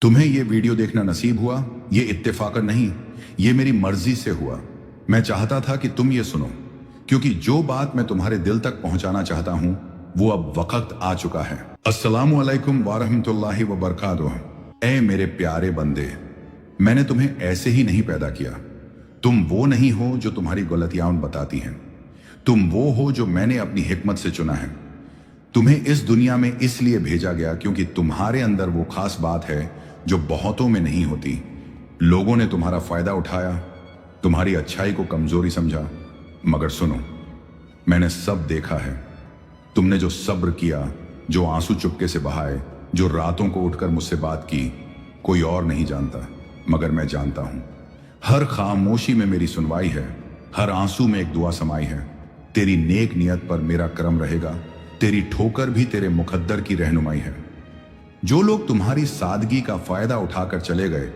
तुम्हें ये वीडियो देखना नसीब हुआ, ये इत्तेफाकन नहीं, ये मेरी मर्जी से हुआ। मैं चाहता था कि तुम ये सुनो, क्योंकि जो बात मैं तुम्हारे दिल तक पहुंचाना चाहता हूं वो अब वक्त आ चुका है। अस्सलामु अलैकुम वारहमतुल्लाहि व बरकातुहू। ऐ मेरे प्यारे बंदे, मैंने तुम्हें ऐसे ही नहीं पैदा किया। तुम वो नहीं हो जो तुम्हारी गलतियां बताती हैं। तुम वो हो जो मैंने अपनी हिकमत से चुना है। तुम्हें इस दुनिया में इसलिए भेजा गया क्योंकि तुम्हारे अंदर वो खास बात है जो बहुतों में नहीं होती। लोगों ने तुम्हारा फायदा उठाया, तुम्हारी अच्छाई को कमजोरी समझा, मगर सुनो, मैंने सब देखा है। तुमने जो सब्र किया, जो आंसू चुपके से बहाए, जो रातों को उठकर मुझसे बात की, कोई और नहीं जानता मगर मैं जानता हूं। हर खामोशी में मेरी सुनवाई है, हर आंसू में एक दुआ समाई है। तेरी नेक नियत पर मेरा करम रहेगा, तेरी ठोकर भी तेरे मुकद्दर की रहनुमाई है। जो लोग तुम्हारी सादगी का फायदा उठाकर चले गए,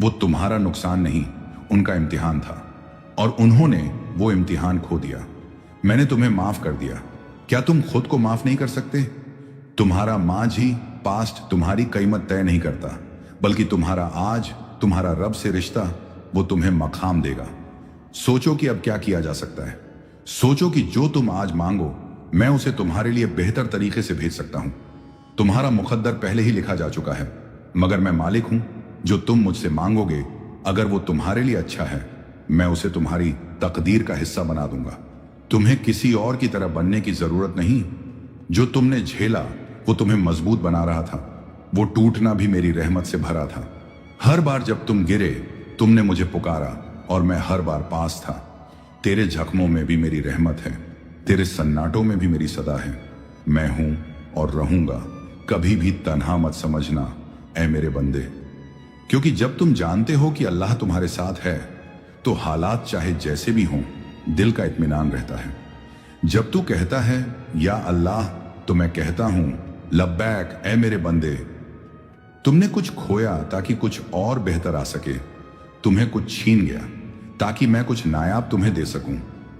वो तुम्हारा नुकसान नहीं, उनका इम्तिहान था, और उन्होंने वो इम्तिहान खो दिया। मैंने तुम्हें माफ कर दिया। क्या तुम खुद को माफ नहीं कर सकते? तुम्हारा मांझी पास्ट तुम्हारी कीमत तय नहीं करता, बल्कि तुम्हारा आज, तुम्हारा रब से रिश्ता, वो तुम्हें मकाम देगा। सोचो कि अब क्या किया जा सकता है। सोचो कि जो तुम आज मांगो, मैं उसे तुम्हारे लिए बेहतर तरीके से भेज सकता हूं। तुम्हारा मुकद्दर पहले ही लिखा जा चुका है, मगर मैं मालिक हूं। जो तुम मुझसे मांगोगे, अगर वो तुम्हारे लिए अच्छा है, मैं उसे तुम्हारी तकदीर का हिस्सा बना दूंगा। तुम्हें किसी और की तरह बनने की जरूरत नहीं। जो तुमने झेला वो तुम्हें मजबूत बना रहा था। वो टूटना भी मेरी रहमत से भरा था। हर बार जब तुम गिरे, तुमने मुझे पुकारा और मैं हर बार पास था। तेरे जख्मों में भी मेरी रहमत है, तेरे सन्नाटों में भी मेरी सदा है। मैं हूं और रहूंगा, कभी भी तन्हा मत समझना ऐ मेरे बंदे। क्योंकि जब तुम जानते हो कि अल्लाह तुम्हारे साथ है, तो हालात चाहे जैसे भी हों, दिल का इत्मीनान रहता है। जब तू कहता है या अल्लाह, तो मैं कहता हूं लब्बैक ऐ मेरे बंदे। तुमने कुछ खोया ताकि कुछ और बेहतर आ सके। तुम्हें कुछ छीन गया ताकि मैं कुछ नायाब तुम्हें दे सकूं।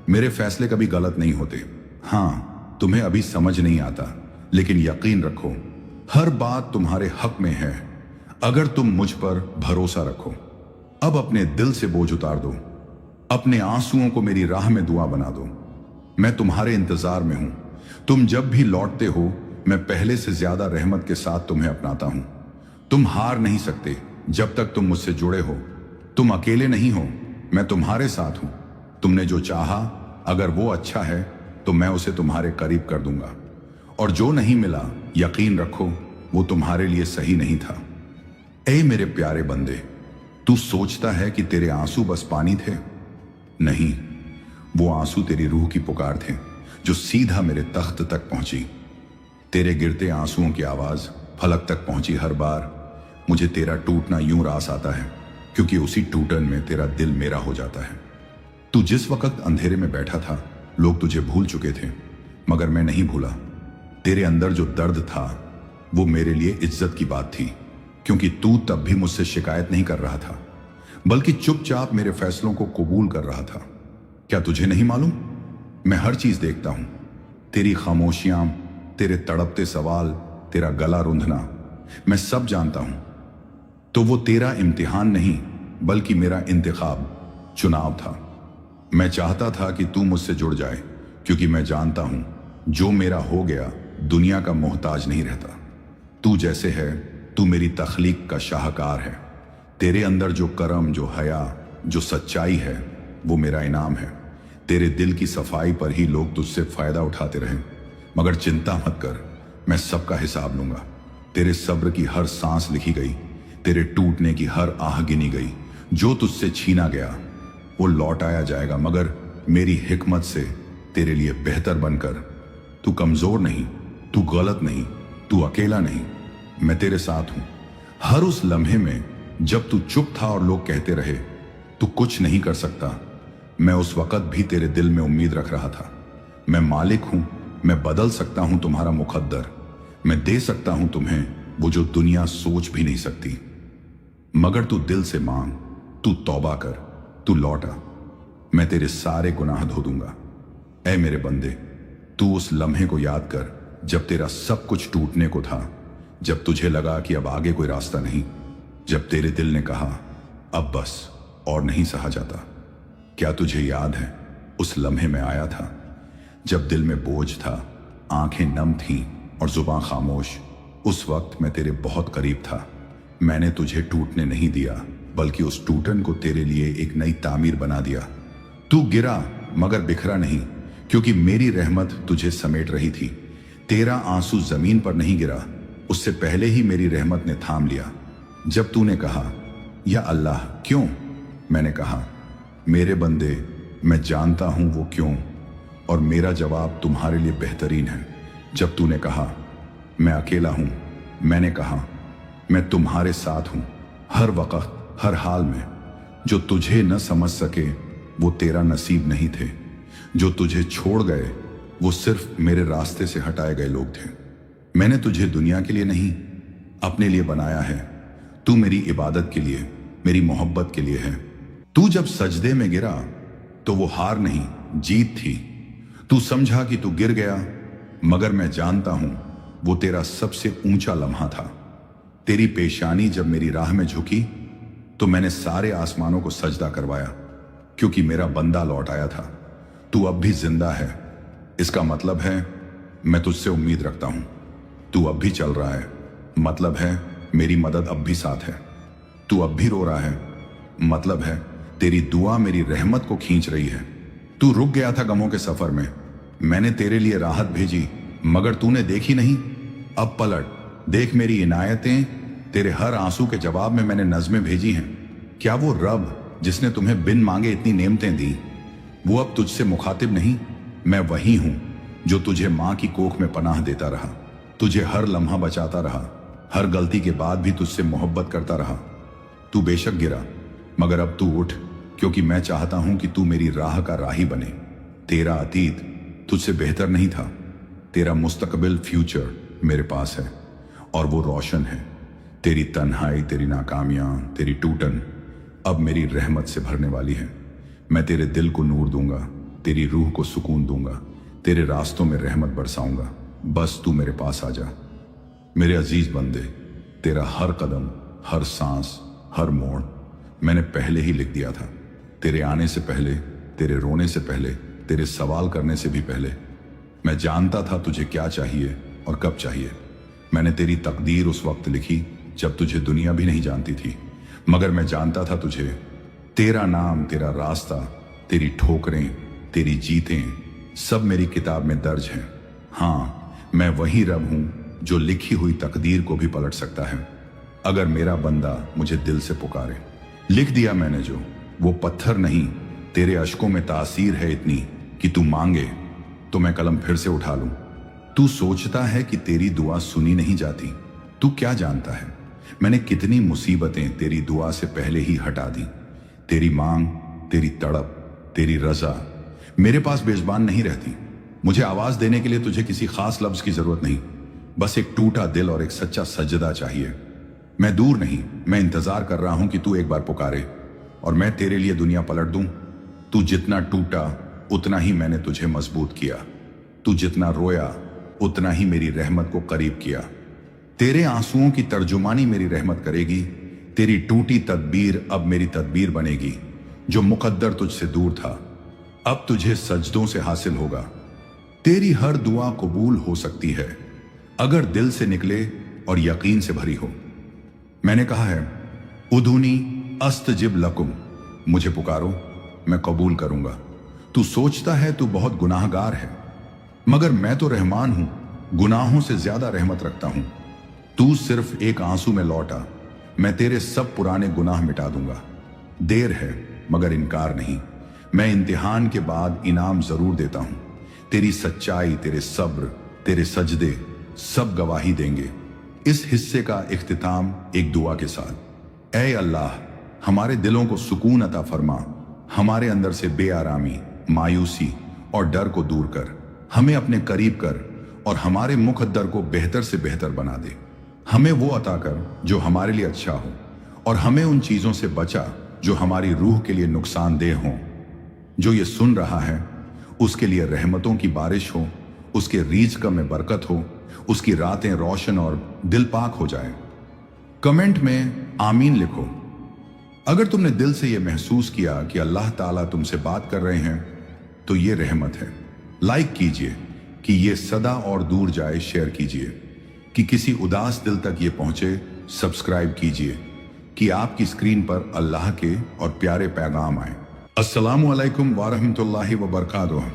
मेरे फैसले कभी गलत नहीं होते। हां, तुम्हें अभी समझ नहीं आता, लेकिन यकीन रखो, हर बात तुम्हारे हक में है अगर तुम मुझ पर भरोसा रखो। अब अपने दिल से बोझ उतार दो, अपने आंसुओं को मेरी राह में दुआ बना दो। मैं तुम्हारे इंतजार में हूं। तुम जब भी लौटते हो, मैं पहले से ज्यादा रहमत के साथ तुम्हें अपनाता हूं। तुम हार नहीं सकते जब तक तुम मुझसे जुड़े हो। तुम अकेले नहीं हो, मैं तुम्हारे साथ हूं। तुमने जो चाहा, अगर वो अच्छा है तो मैं उसे तुम्हारे करीब कर दूंगा, और जो नहीं मिला, यकीन रखो वो तुम्हारे लिए सही नहीं था। ऐ मेरे प्यारे बंदे, तू सोचता है कि तेरे आंसू बस पानी थे? नहीं, वो आंसू तेरी रूह की पुकार थे, जो सीधा मेरे तख्त तक पहुंची। तेरे गिरते आंसुओं की आवाज फलक तक पहुंची। हर बार मुझे तेरा टूटना यूं रास आता है, क्योंकि उसी टूटन में तेरा दिल मेरा हो जाता है। तू जिस वक्त अंधेरे में बैठा था, लोग तुझे भूल चुके थे, मगर मैं नहीं भूला। तेरे अंदर जो दर्द था, वो मेरे लिए इज्जत की बात थी, क्योंकि तू तब भी मुझसे शिकायत नहीं कर रहा था, बल्कि चुपचाप मेरे फैसलों को कबूल कर रहा था। क्या तुझे नहीं मालूम? मैं हर चीज देखता हूं। तेरी खामोशियां, तेरे तड़पते सवाल, तेरा गला रुंधना, मैं सब जानता हूं। तो वो तेरा इम्तिहान नहीं, बल्कि मेरा इंतखाब, चुनाव था। मैं चाहता था कि तू मुझसे जुड़ जाए, क्योंकि मैं जानता हूं जो मेरा हो गया दुनिया का मोहताज नहीं रहता। तू जैसे है, तू मेरी तख्लीक का शाहकार है। तेरे अंदर जो करम, जो हया, जो सच्चाई है, वो मेरा इनाम है। तेरे दिल की सफाई पर ही लोग तुझसे फायदा उठाते रहे, मगर चिंता मत कर, मैं सबका हिसाब लूंगा। तेरे सब्र की हर सांस लिखी गई, तेरे टूटने की हर आह गिनी गई। जो तुझसे छीना गया वो लौट आया जाएगा, मगर मेरी हिकमत से तेरे लिए बेहतर बनकर। तू कमजोर नहीं, तू गलत नहीं, तू अकेला नहीं, मैं तेरे साथ हूं। हर उस लम्हे में जब तू चुप था और लोग कहते रहे तू कुछ नहीं कर सकता, मैं उस वक्त भी तेरे दिल में उम्मीद रख रहा था। मैं मालिक हूं, मैं बदल सकता हूं तुम्हारा मुकद्दर। मैं दे सकता हूं तुम्हें वो जो दुनिया सोच भी नहीं सकती। मगर तू दिल से मांग, तू तौबा कर, तू लौटा, मैं तेरे सारे गुनाह धो दूंगा। ऐ मेरे बंदे, तू उस लम्हे को याद कर जब तेरा सब कुछ टूटने को था, जब तुझे लगा कि अब आगे कोई रास्ता नहीं, जब तेरे दिल ने कहा अब बस और नहीं सहा जाता। क्या तुझे याद है उस लम्हे में आया था जब दिल में बोझ था, आंखें नम थीं और जुबान खामोश। उस वक्त मैं तेरे बहुत करीब था। मैंने तुझे टूटने नहीं दिया, बल्कि उस टूटन को तेरे लिए एक नई तामीर बना दिया। तू गिरा मगर बिखरा नहीं, क्योंकि मेरी रहमत तुझे समेट रही थी। तेरा आंसू जमीन पर नहीं गिरा, उससे पहले ही मेरी रहमत ने थाम लिया। जब तूने कहा या अल्लाह क्यों, मैंने कहा मेरे बंदे मैं जानता हूं वो क्यों, और मेरा जवाब तुम्हारे लिए बेहतरीन है। जब तूने कहा मैं अकेला हूं, मैंने कहा मैं तुम्हारे साथ हूं, हर वक्त हर हाल में। जो तुझे न समझ सके वो तेरा नसीब नहीं थे, जो तुझे छोड़ गए वो सिर्फ मेरे रास्ते से हटाए गए लोग थे। मैंने तुझे दुनिया के लिए नहीं अपने लिए बनाया है। तू मेरी इबादत के लिए, मेरी मोहब्बत के लिए है। तू जब सजदे में गिरा तो वो हार नहीं जीत थी। तू समझा कि तू गिर गया, मगर मैं जानता हूं वो तेरा सबसे ऊंचा लम्हा था। तेरी पेशानी जब मेरी राह में झुकी तो मैंने सारे आसमानों को सजदा करवाया, क्योंकि मेरा बंदा लौट आया था। तू अब भी जिंदा है, इसका मतलब है मैं तुझसे उम्मीद रखता हूं। तू अब भी चल रहा है, मतलब है मेरी मदद अब भी साथ है। तू अब भी रो रहा है, मतलब है तेरी दुआ मेरी रहमत को खींच रही है। तू रुक गया था गमों के सफर में, मैंने तेरे लिए राहत भेजी, मगर तूने देखी नहीं। अब पलट देख मेरी इनायतें, तेरे हर आंसू के जवाब में मैंने नज़में भेजी हैं। क्या वो रब जिसने तुम्हें बिन मांगे इतनी नेमतें दी, वो अब तुझसे मुखातिब नहीं? मैं वही हूं जो तुझे मां की कोख में पनाह देता रहा, तुझे हर लम्हा बचाता रहा, हर गलती के बाद भी तुझसे मोहब्बत करता रहा। तू बेशक गिरा, मगर अब तू उठ, क्योंकि मैं चाहता हूं कि तू मेरी राह का राही बने। तेरा अतीत तुझसे बेहतर नहीं था, तेरा मुस्तकबिल फ्यूचर मेरे पास है और वो रोशन है। तेरी तन्हाई, तेरी नाकामियां, तेरी टूटन अब मेरी रहमत से भरने वाली है। मैं तेरे दिल को नूर दूंगा, तेरी रूह को सुकून दूंगा, तेरे रास्तों में रहमत बरसाऊंगा। बस तू मेरे पास आ जा। मेरे अजीज बंदे, तेरा हर कदम, हर सांस, हर मोड़ मैंने पहले ही लिख दिया था। तेरे आने से पहले, तेरे रोने से पहले, तेरे सवाल करने से भी पहले। मैं जानता था तुझे क्या चाहिए और कब चाहिए। मैंने तेरी तकदीर उस वक्त लिखी जब तुझे दुनिया भी नहीं जानती थी, मगर मैं जानता था तुझे। तेरा नाम, तेरा रास्ता, तेरी ठोकरें, तेरी जीतें सब मेरी किताब में दर्ज हैं। हाँ, मैं वही रब हूं जो लिखी हुई तकदीर को भी पलट सकता है, अगर मेरा बंदा मुझे दिल से पुकारे। लिख दिया मैंने जो, वो पत्थर नहीं, तेरे अश्कों में तासीर है इतनी कि तू मांगे तो मैं कलम फिर से उठा लूं। तू सोचता है कि तेरी दुआ सुनी नहीं जाती, तू क्या जानता है मैंने कितनी मुसीबतें तेरी दुआ से पहले ही हटा दी। तेरी मांग, तेरी तड़प, तेरी रजा मेरे पास बेज़बान नहीं रहती। मुझे आवाज देने के लिए तुझे किसी खास लफ्ज की जरूरत नहीं, बस एक टूटा दिल और एक सच्चा सजदा चाहिए। मैं दूर नहीं, मैं इंतजार कर रहा हूं कि तू एक बार पुकारे और मैं तेरे लिए दुनिया पलट दूं। तू जितना टूटा उतना ही मैंने तुझे मजबूत किया, तू जितना रोया उतना ही मेरी रहमत को करीब किया। तेरे आंसुओं की तर्जुमानी मेरी रहमत करेगी, तेरी टूटी तदबीर अब मेरी तदबीर बनेगी। जो मुकद्दर तुझसे दूर था अब तुझे सजदों से हासिल होगा। तेरी हर दुआ कबूल हो सकती है अगर दिल से निकले और यकीन से भरी हो। मैंने कहा है उदूनी अस्तजिब लकुम, मुझे पुकारो मैं कबूल करूंगा। तू सोचता है तू बहुत गुनाहगार है, मगर मैं तो रहमान हूं, गुनाहों से ज्यादा रहमत रखता हूं। तू सिर्फ एक आंसू में लौटा, मैं तेरे सब पुराने गुनाह मिटा दूंगा। देर है मगर इनकार नहीं, मैं इम्तिहान के बाद इनाम जरूर देता हूं। तेरी सच्चाई, तेरे सब्र, तेरे सजदे सब गवाही देंगे। इस हिस्से का इख्तिताम एक दुआ के साथ। ऐ अल्लाह, हमारे दिलों को सुकून अता फरमा, हमारे अंदर से बेआरामी, मायूसी और डर को दूर कर, हमें अपने करीब कर और हमारे मुकद्दर को बेहतर से बेहतर बना दे। हमें वो अता कर जो हमारे लिए अच्छा हो और हमें उन चीजों से बचा जो हमारी रूह के लिए नुकसानदेह हों। जो ये सुन रहा है उसके लिए रहमतों की बारिश हो, उसके रिज़्क़ में बरकत हो, उसकी रातें रोशन और दिल पाक हो जाए। कमेंट में आमीन लिखो। अगर तुमने दिल से यह महसूस किया कि अल्लाह ताला तुमसे बात कर रहे हैं तो ये रहमत है। लाइक कीजिए कि ये सदा और दूर जाए, शेयर कीजिए कि किसी उदास दिल तक ये पहुंचे, सब्सक्राइब कीजिए कि आपकी स्क्रीन पर अल्लाह के और प्यारे पैगाम आए। अस्सलामु अलैकुम व रहमतुल्लाहि व बरकातुहू।